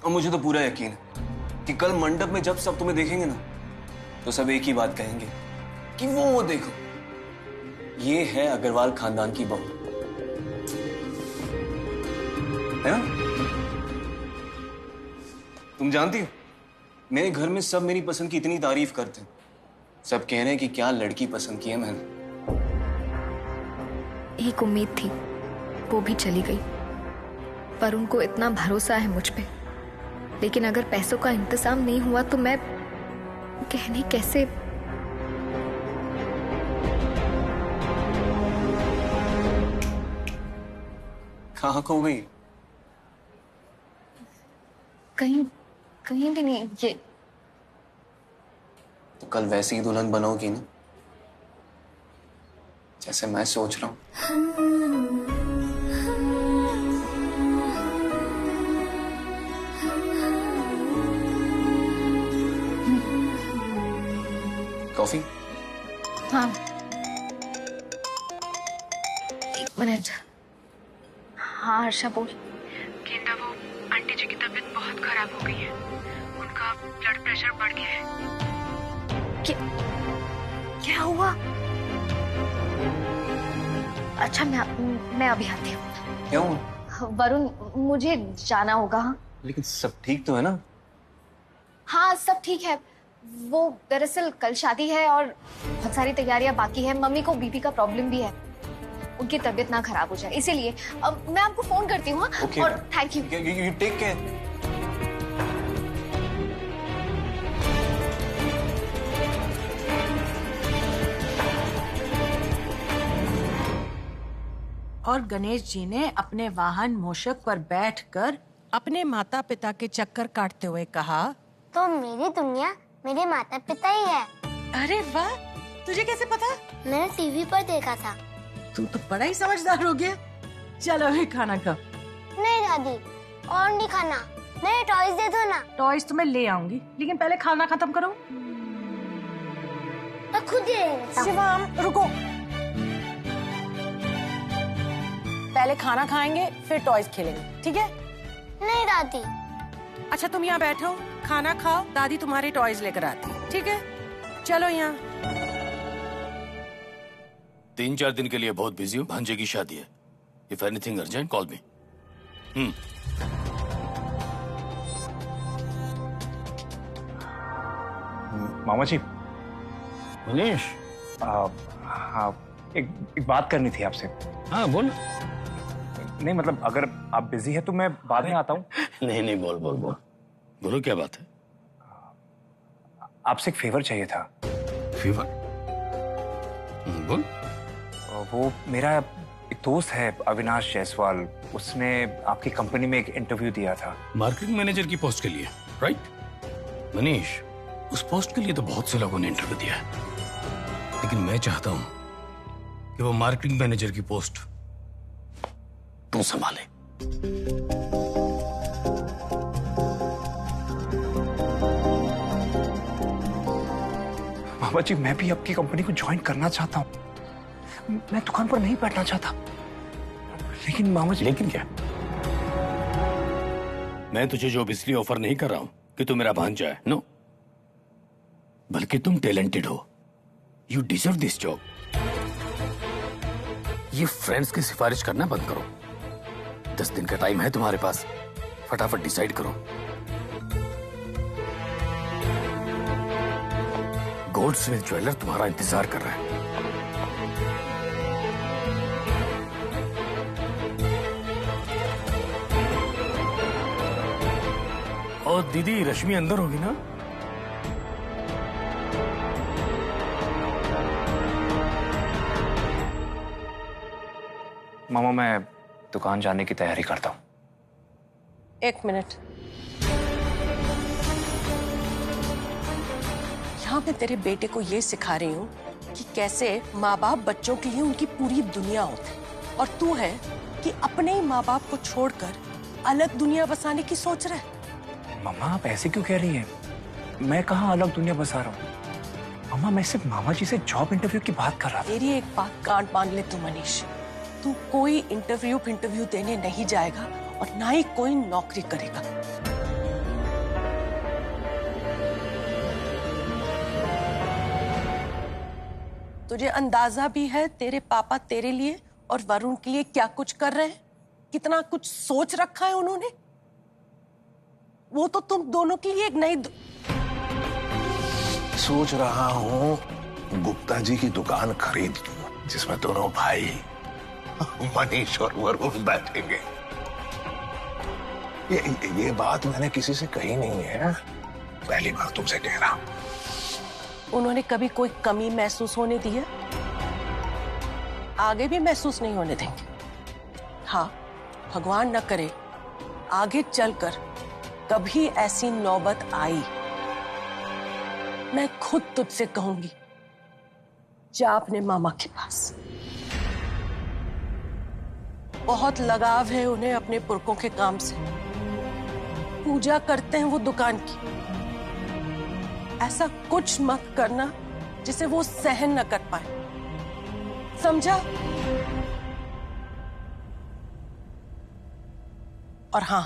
और मुझे तो पूरा यकीन है कि कल मंडप में जब सब तुम्हें देखेंगे ना, तो सब एक ही बात कहेंगे कि वो देखो, ये है अग्रवाल खानदान की बहू, है ना? तुम जानती हो, मेरे घर में सब मेरी पसंद की इतनी तारीफ करते हैं। सब कह रहे हैं कि क्या लड़की पसंद की है मैंने। एक उम्मीद थी, वो भी चली गई, पर उनको इतना भरोसा है मुझ पे। लेकिन अगर पैसों का इंतजाम नहीं हुआ तो मैं कहने कैसे। कहाँ खो गई? कहीं कहीं भी नहीं। ये तो कल वैसी ही दुल्हन बनोगी ना, जैसे मैं सोच रहा हूँ। कॉफी? हाँ, एक मिनट। हाँ हर्षा बोल। गेंदा, वो आंटी जी की तबीयत बहुत खराब हो गई है। उनका ब्लड प्रेशर बढ़ गया है। क्या हुआ? अच्छा, मैं अभी आती हूँ। क्यों? वरुण, मुझे जाना होगा। लेकिन सब ठीक तो है ना? हाँ, सब ठीक है। वो दरअसल कल शादी है और बहुत सारी तैयारियां बाकी है। मम्मी को बीपी का प्रॉब्लम भी है, उनकी तबीयत ना खराब हो जाए, इसीलिए मैं आपको फोन करती हूँ। Okay. और thank you. You take care. और गणेश जी ने अपने वाहन मूषक पर बैठकर अपने माता पिता के चक्कर काटते हुए कहा, तो मेरी दुनिया मेरे माता पिता ही है। अरे वाह, तुझे कैसे पता? मैंने टीवी पर देखा था। तू तो बड़ा ही समझदार हो गया। चलो अभी खाना खा। नहीं दादी, और नहीं खाना। मेरे टॉयज दे दो ना। टॉयज तो मैं ले आऊंगी, लेकिन पहले खाना खत्म करो। मैं खुद ही ले लेता हूँ। शिवम रुको, पहले खाना खाएंगे फिर टॉयज खेलेंगे, ठीक है? नहीं दादी। अच्छा तुम यहाँ बैठो, खाना खाओ, दादी तुम्हारे टॉयज लेकर आती है, ठीक है? चलो यहाँ। 3-4 दिन के लिए बहुत बिजी हूँ, भांजे की शादी है। If anything urgent call me. मामा जी। मनीष। हाँ, एक बात करनी थी आपसे। हाँ बोल। नहीं मतलब अगर आप बिजी है तो मैं बाद में आता हूँ। नहीं बोल बोलो क्या बात है? आपसे एक फेवर चाहिए था। फीवर? बोल। वो मेरा एक दोस्त है अविनाश जायसवाल, उसने आपकी कंपनी में एक इंटरव्यू दिया था। मार्केटिंग मैनेजर की पोस्ट के लिए, राइट? मनीष, उस पोस्ट के लिए तो बहुत से लोगों ने इंटरव्यू दिया है, लेकिन मैं चाहता हूं कि वो मार्केटिंग मैनेजर की पोस्ट तू संभाले। मामा जी, मैं भी आपकी कंपनी को ज्वाइन करना चाहता हूँ। मैं दुकान पर नहीं बैठना चाहता। लेकिन मामा जी। लेकिन क्या? मैं तुझे जॉब इसलिए ऑफर नहीं कर रहा हूं कि तू मेरा भांजा है, नो, बल्कि तुम टैलेंटेड हो। You deserve this job. ये फ्रेंड्स की सिफारिश करना बंद करो। 10 दिन का टाइम है तुम्हारे पास, फटाफट डिसाइड करो। गोल्डस्मिथ ज्वेलर तुम्हारा इंतजार कर रहा है। और दीदी रश्मि अंदर होगी ना? मामा, मैं दुकान जाने की तैयारी करता हूँ। 1 मिनट। यहाँ मैं तेरे बेटे को ये सिखा रही हूँ कि कैसे माँ बाप बच्चों के लिए उनकी पूरी दुनिया होती, और तू है कि अपने ही माँ बाप को छोड़कर अलग दुनिया बसाने की सोच रहा है। मामा, आप ऐसे क्यों कह रही हैं? मैं कहाँ अलग दुनिया बसा रहा हूँ? मामा, मैं सिर्फ मामा जी से जॉब इंटरव्यू की बात कर रहा था। मेरी एक बात कान बांध ले तू मनीष, तू कोई इंटरव्यू देने नहीं जाएगा और ना ही कोई नौकरी करेगा। तुझे अंदाजा भी है तेरे पापा तेरे लिए और वरुण के लिए क्या कुछ कर रहे हैं? कितना कुछ सोच रखा है उन्होंने। वो तो तुम दोनों के लिए एक नई सोच रहा हूँ गुप्ता जी की दुकान खरीद लूं, जिसमें दोनों भाई मनीष और वरुण बैठेंगे। ये बात मैंने किसी से कही नहीं है, पहली बार तुमसे कह रहा हूं। उन्होंने कभी कोई कमी महसूस होने दी है? आगे भी महसूस नहीं होने देंगे। हाँ, भगवान न करे आगे चलकर कभी ऐसी नौबत आई, मैं खुद तुझसे कहूंगी जा अपने मामा के पास। बहुत लगाव है उन्हें अपने पुरखों के काम से, पूजा करते हैं वो दुकान की। ऐसा कुछ मत करना जिसे वो सहन न कर पाए, समझा? और हां,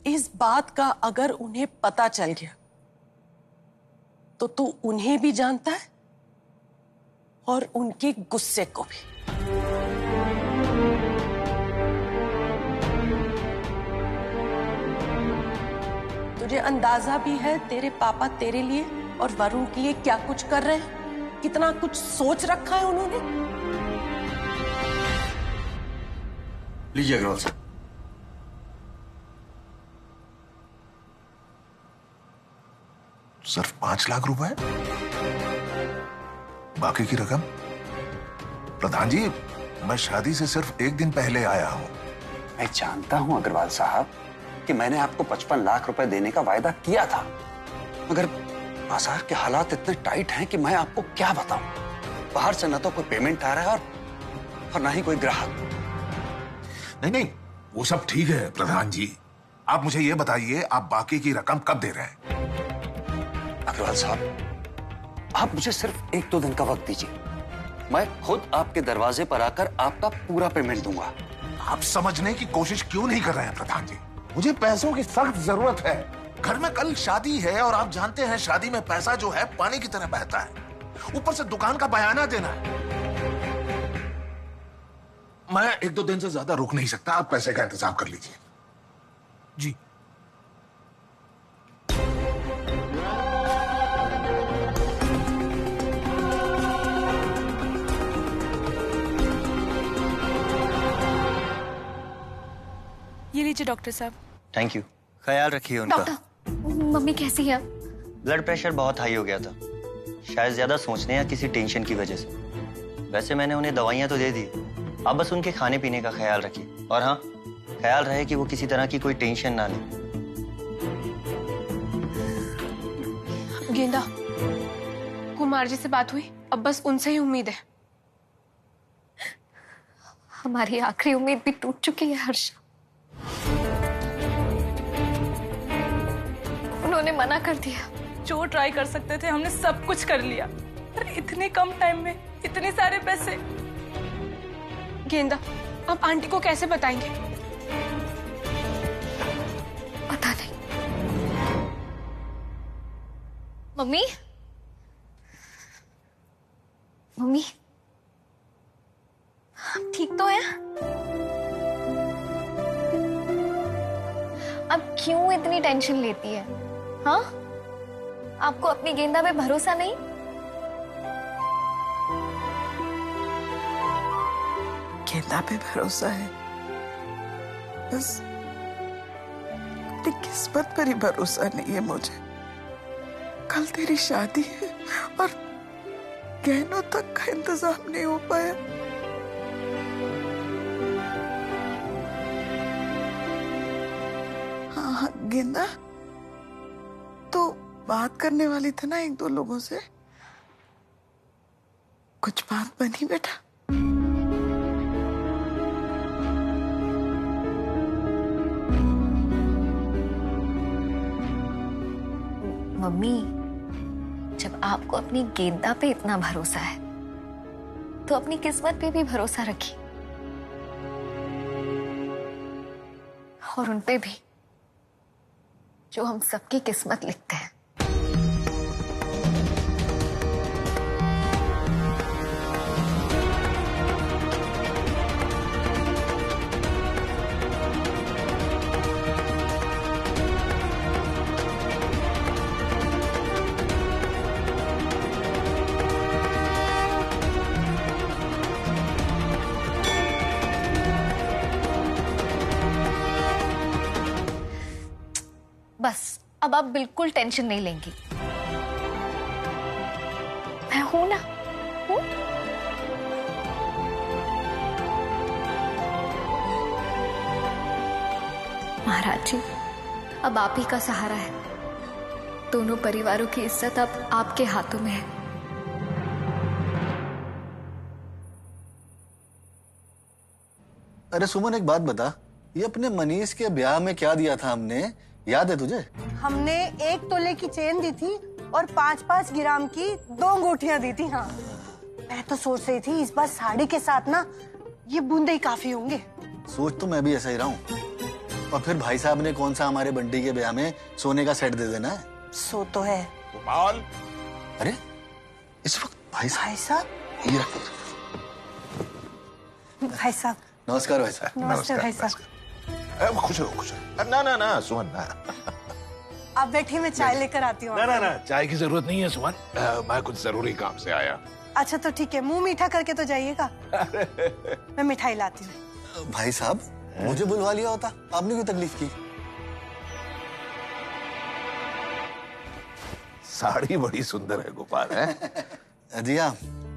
इस बात का अगर उन्हें पता चल गया तो तू उन्हें भी जानता है और उनके गुस्से को भी। तुझे अंदाजा भी है तेरे पापा तेरे लिए और वरुण के लिए क्या कुछ कर रहे हैं? कितना कुछ सोच रखा है उन्होंने। लीजिए अग्रवाल साहब। सिर्फ 5 लाख रुपए? बाकी की रकम? प्रधान जी, मैं शादी से सिर्फ 1 दिन पहले आया हूं। मैं जानता हूं अग्रवाल साहब कि मैंने आपको 55 लाख रुपए देने का वायदा किया था, मगर बाजार के हालात इतने टाइट हैं कि मैं आपको क्या बताऊं। बाहर से ना तो कोई पेमेंट आ रहा है और ना ही कोई ग्राहक। नहीं, वो सब ठीक है प्रधान जी। आप मुझे ये बताइए, आप बाकी की रकम कब दे रहे हैं? अग्रवाल साहब, आप मुझे सिर्फ 1-2 दिन का वक्त दीजिए। मैं खुद आपके दरवाजे पर आकर आपका पूरा पेमेंट दूंगा। आप समझने की कोशिश क्यों नहीं कर रहे हैं प्रधान जी? मुझे पैसों की सख्त जरूरत है। घर में कल शादी है और आप जानते हैं शादी में पैसा जो है पानी की तरह बहता है। ऊपर से दुकान का बयाना देना है। मैं 1-2 दिन से ज्यादा रुक नहीं सकता। आप पैसे का इंतजाम कर लीजिए। जी। ये लीजिए डॉक्टर साहब। Thank you. ख्याल रखिए उनका। डॉक्टर, मम्मी कैसी है? ब्लड प्रेशर बहुत हाई हो गया था, शायद ज्यादा सोचने या किसी टेंशन की वजह से। वैसे मैंने उन्हें दवाइयां तो दे दी, आप बस उनके खाने पीने का ख्याल रखिए। और हाँ, ख्याल रहे कि वो किसी तरह की कोई टेंशन ना ले। गेंदा, कुमार जी से बात हुई? अब बस उनसे ही उम्मीद है। हमारी आखिरी उम्मीद भी टूट चुकी है हर्षा। उन्होंने मना कर दिया। जो ट्राई कर सकते थे हमने सब कुछ कर लिया, पर इतने कम टाइम में इतने सारे पैसे। गेंदा, आप आंटी को कैसे बताएंगे? पता नहीं। मम्मी, मम्मी, आप ठीक तो हैं? अब क्यों इतनी टेंशन लेती है? हाँ, आपको अपनी गेंदा पे भरोसा नहीं? गेंदा पे भरोसा है, बस अपनी किस्मत पर ही भरोसा नहीं है मुझे। कल तेरी शादी है और गहनों तक का इंतजाम नहीं हो पाया। हाँ गेंदा, तो बात करने वाली थी ना 1-2 लोगों से, कुछ बात बनी बेटा? मम्मी, जब आपको अपनी गेंदा पे इतना भरोसा है तो अपनी किस्मत पे भी भरोसा रखिए, और उन पे भी जो हम सबकी किस्मत लिखते हैं। बस अब आप बिल्कुल टेंशन नहीं लेंगी। मैं हूं ना, हूं? महाराज जी, अब आप ही का सहारा है। दोनों परिवारों की इज्जत अब आपके हाथों में है। अरे सुमन, एक बात बता, ये अपने मनीष के ब्याह में क्या दिया था हमने, याद है तुझे? हमने 1 तोले की चेन दी थी और 5-5 ग्राम की 2 अंगूठियां दी थी। हाँ, मैं तो सोच रही थी इस बार साड़ी के साथ ना ये बूंदे ही काफी होंगे। सोच तो मैं भी ऐसा ही रहा हूँ। और फिर भाई साहब ने कौन सा हमारे बंटी के ब्याह में सोने का सेट दे देना है। सो तो है। गोपाल, अरे इस वक्त भाई साहब, ये रखो। भाई साहब नमस्कार भाई साहब। नमस्ते भाई साहब। खुश रहो, खुश रहो। ना ना सुमन ना। आप बैठिए, मैं चाय लेकर आती हूँ। ना चाय की जरूरत नहीं है सुमन, मैं कुछ जरूरी काम से आया। अच्छा तो ठीक है, मुंह मीठा करके तो जाइएगा। मैं मिठाई लाती हूँ। भाई साहब, मुझे बुलवा लिया होता, आपने क्यों तकलीफ की? साड़ी बड़ी सुंदर है गोपाल, है? जी हाँ,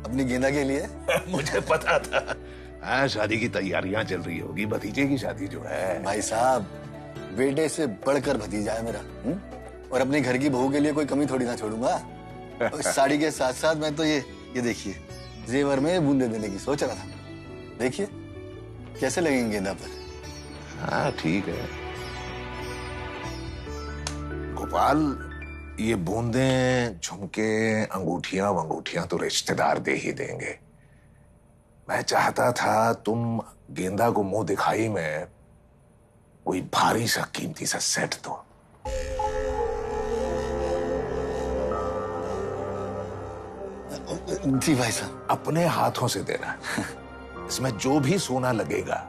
अपनी गेंदा के लिए। मुझे पता था। हाँ, शादी की तैयारियां चल रही होगी, भतीजे की शादी जो है। भाई साहब, बेटे से बढ़कर भतीजा है मेरा। और अपने घर की बहू के लिए कोई कमी थोड़ी ना छोड़ूंगा। साड़ी के साथ साथ मैं तो ये देखिए, जेवर में बूंदे देने की सोच रहा था। देखिए कैसे लगेंगे गेंदा पर। हाँ ठीक है गोपाल, ये बूंदे, झुमके, अंगूठियां तो रिश्तेदार दे ही देंगे। मैं चाहता था तुम गेंदा को मुंह दिखाई में कोई भारी सा कीमती सा सेट दो। जी भाई साहब। अपने हाथों से देना। इसमें जो भी सोना लगेगा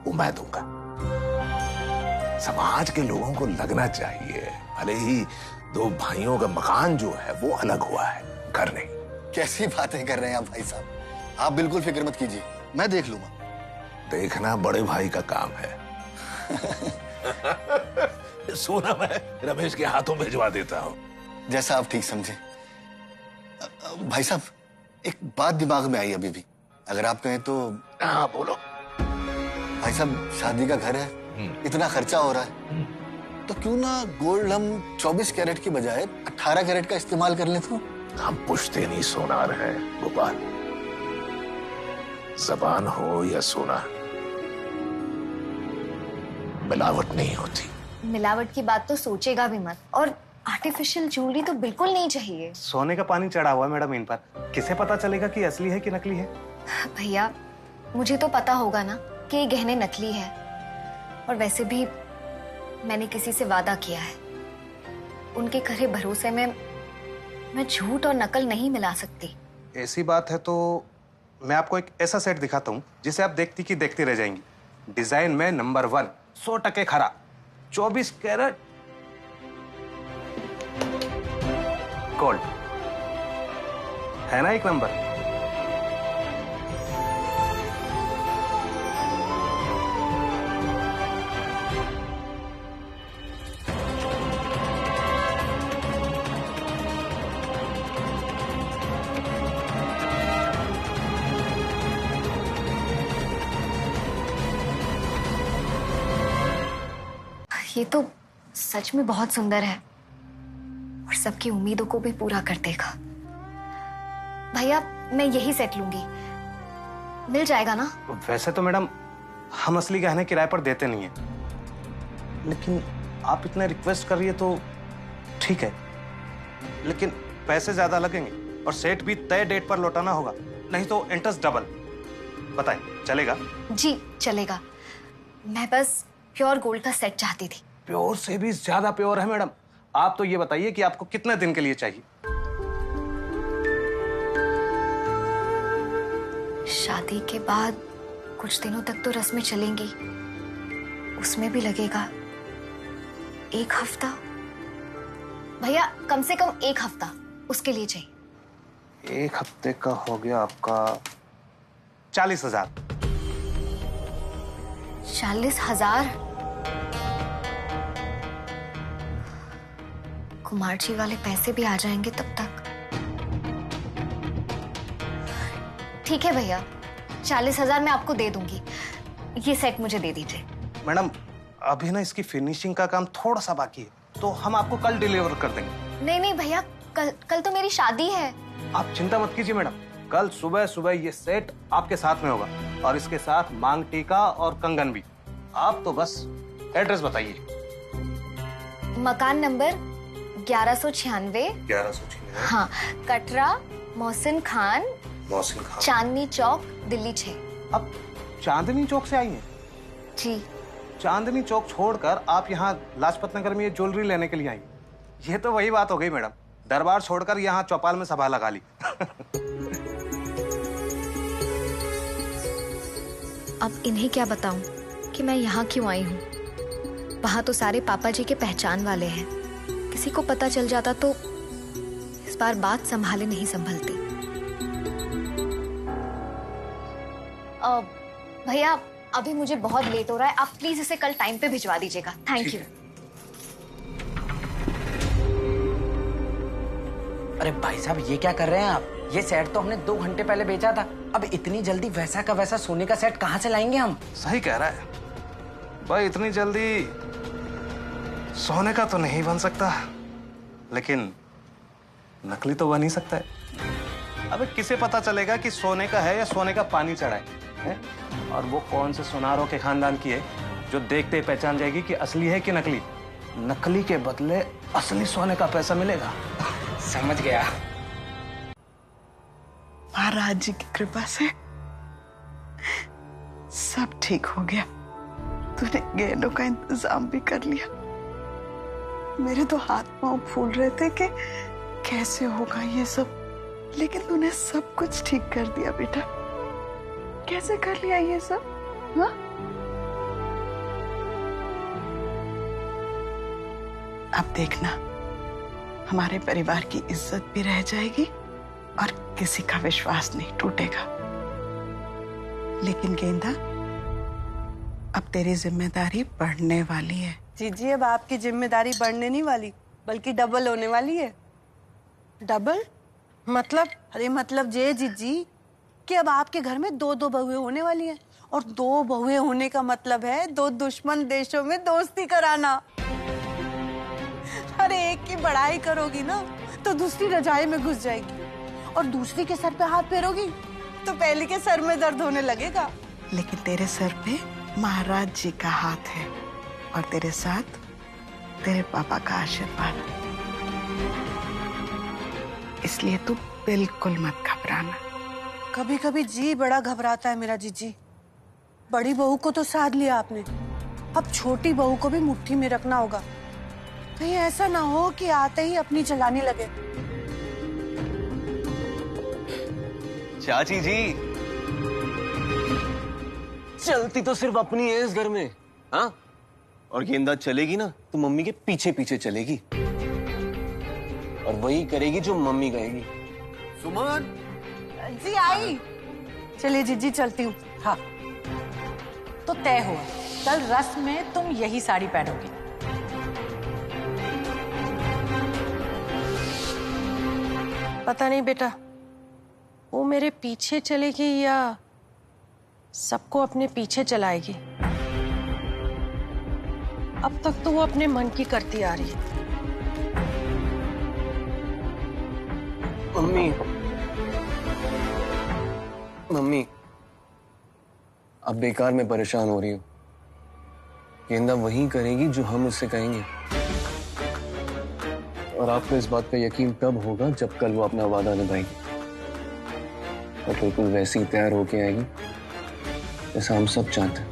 वो मैं दूंगा। समाज के लोगों को लगना चाहिए, भले ही 2 भाइयों का मकान जो है वो अलग हुआ है, घर नहीं। कैसी बातें कर रहे हैं आप भाई साहब, आप बिल्कुल फिक्र मत कीजिए, मैं देख लूंगा। देखना बड़े भाई का काम है। सोना मैं रमेश के हाथों भिजवा देता हूँ। जैसा आप ठीक समझे। भाई साहब, एक बात दिमाग में आई अभी भी, अगर आप कहें तो। हाँ बोलो। भाई साहब, शादी का घर है, इतना खर्चा हो रहा है, तो क्यों ना गोल्ड हम 24 कैरेट की बजाय 18 कैरेट का इस्तेमाल कर लें तो? हम पुश्तैनी सोनार हैं गोपाल, जबान हो या सोना, मिलावट नहीं होती। मिलावट की बात तो सोचेगा भी मत, और आर्टिफिशियल ज्वेलरी तो बिल्कुल नहीं चाहिए। सोने का पानी चढ़ा हुआ है मैडम इन पर, किसे पता चलेगा कि असली है कि नकली है? भैया, मुझे तो पता होगा ना कि ये गहने नकली है, और वैसे भी मैंने किसी से वादा किया है, उनके करे भरोसे में मैं झूठ और नकल नहीं मिला सकती। ऐसी बात है तो मैं आपको एक ऐसा सेट दिखाता हूँ जिसे आप देखती की देखती रह जाएंगी। डिजाइन में नंबर 1, 100% खरा, 24 कैरेट गोल्ड है ना, एक नंबर। ये तो सच में बहुत सुंदर है और सबकी उम्मीदों को भी पूरा कर देगा। भैया, मैं यही सेट लूंगी, मिल जाएगा ना? वैसे तो मैडम हम असली गहने किराए पर देते नहीं है, लेकिन आप इतने रिक्वेस्ट कर रही है तो ठीक है, लेकिन पैसे ज्यादा लगेंगे और सेट भी तय डेट पर लौटाना होगा, नहीं तो इंटरेस्ट डबल। बताएं, चलेगा? जी चलेगा, मैं बस प्योर गोल्ड का सेट चाहती थी। प्योर से भी ज्यादा प्योर है मैडम। आप तो ये बताइए कि आपको कितने दिन के लिए चाहिए? शादी के बाद कुछ दिनों तक तो रस्में चलेंगी, उसमें भी लगेगा 1 हफ्ता। भैया, कम से कम 1 हफ्ता उसके लिए चाहिए। 1 हफ्ते का हो गया आपका 40,000। 40,000? कुमार जी वाले पैसे भी आ जाएंगे तब तक। ठीक है भैया, 40,000 मैं आपको दे दूंगी। ये सेट मुझे दे दीजिए। मैडम अभी ना इसकी फिनिशिंग का काम थोड़ा सा बाकी है, तो हम आपको कल डिलीवर कर देंगे। नहीं नहीं भैया, कल तो मेरी शादी है। आप चिंता मत कीजिए मैडम, कल सुबह सुबह ये सेट आपके साथ में होगा और इसके साथ मांग टीका और कंगन भी। आप तो बस एड्रेस बताइए। मकान नंबर 1196। 1196। हाँ, कटरा मोहसिन खान, चांदनी चौक, दिल्ली 6। अब चांदनी चौक से आई हैं? जी। चांदनी चौक छोड़कर आप यहाँ लाजपत नगर में ये ज्वेलरी लेने के लिए आई? ये तो वही बात हो गई मैडम, दरबार छोड़कर यहाँ चौपाल में सभा लगा ली। अब इन्हें क्या बताऊं कि मैं यहाँ क्यों आई हूँ। वहां तो सारे पापा जी के पहचान वाले हैं, किसी को पता चल जाता तो इस बार बात संभाले नहीं संभलती। भैया अभी मुझे बहुत लेट हो रहा है, आप प्लीज इसे कल टाइम पे भिजवा दीजिएगा। Thank you. अरे भाई साहब, ये क्या कर रहे हैं आप? ये सेट तो हमने 2 घंटे पहले बेचा था। अब इतनी जल्दी वैसा का वैसा सोने का सेट कहाँ से लाएंगे हम? सही कह रहा है भाई, इतनी जल्दी सोने का तो नहीं बन सकता, लेकिन नकली तो बन ही सकता है। अबे किसे पता चलेगा कि सोने का है या सोने का पानी चढ़ा है? और वो कौन से सुनारों के खानदान की है जो देखते ही पहचान जाएगी कि असली है कि नकली? नकली के बदले असली सोने का पैसा मिलेगा। समझ गया। महाराज जी की कृपा से सब ठीक हो गया। तूने गहनों का इंतजाम भी कर लिया। मेरे तो हाथ पांव फूल रहे थे कि कैसे होगा ये सब, लेकिन तूने सब कुछ ठीक कर दिया बेटा। कैसे कर लिया ये सब? हाँ? अब देखना, हमारे परिवार की इज्जत भी रह जाएगी और किसी का विश्वास नहीं टूटेगा। लेकिन गेंदा, अब तेरी जिम्मेदारी बढ़ने वाली है। जीजी, अब आपकी जिम्मेदारी बढ़ने नहीं वाली बल्कि डबल होने वाली है। डबल मतलब? अरे मतलब ये जीजी कि अब आपके घर में 2 बहुएं होने वाली हैं, और 2 बहुएं होने का मतलब है 2 दुश्मन देशों में दोस्ती कराना। अरे एक की बड़ाई करोगी ना तो दूसरी रजाई में घुस जाएगी, और दूसरी के सर पे हाथ फेरोगी तो पहली के सर में दर्द होने लगेगा। लेकिन तेरे सर पे महाराज जी का हाथ है और तेरे साथ तेरे पापा का आशीर्वाद, इसलिए तू बिल्कुल मत घबराना। कभी कभी जी बड़ा घबराता है मेरा जीजी। बड़ी बहू को तो साध लिया आपने, अब छोटी बहू को भी मुट्ठी में रखना होगा। कहीं ऐसा ना हो कि आते ही अपनी चलाने लगे। चाची जी, चलती तो सिर्फ अपनी है इस घर में, हाँ? और गेंदा चलेगी ना तो मम्मी के पीछे पीछे चलेगी, और वही करेगी जो मम्मी कहेगी। सुमन जी आई। चलिए जीजी, चलती हूँ। हाँ, तो तय हुआ, कल रस्म में तुम यही साड़ी पहनोगी। पता नहीं बेटा, वो मेरे पीछे चलेगी या सबको अपने पीछे चलाएगी। अब तक तो वो अपने मन की करती आ रही है। मम्मी, मम्मी, अब बेकार में परेशान हो रही हो। गेंदा वही करेगी जो हम उससे कहेंगे, और आपको इस बात पे यकीन तब होगा जब कल वो अपना वादा निभाएगी और बिल्कुल वैसी तैयार होके आएगी जैसा हम सब चाहते हैं।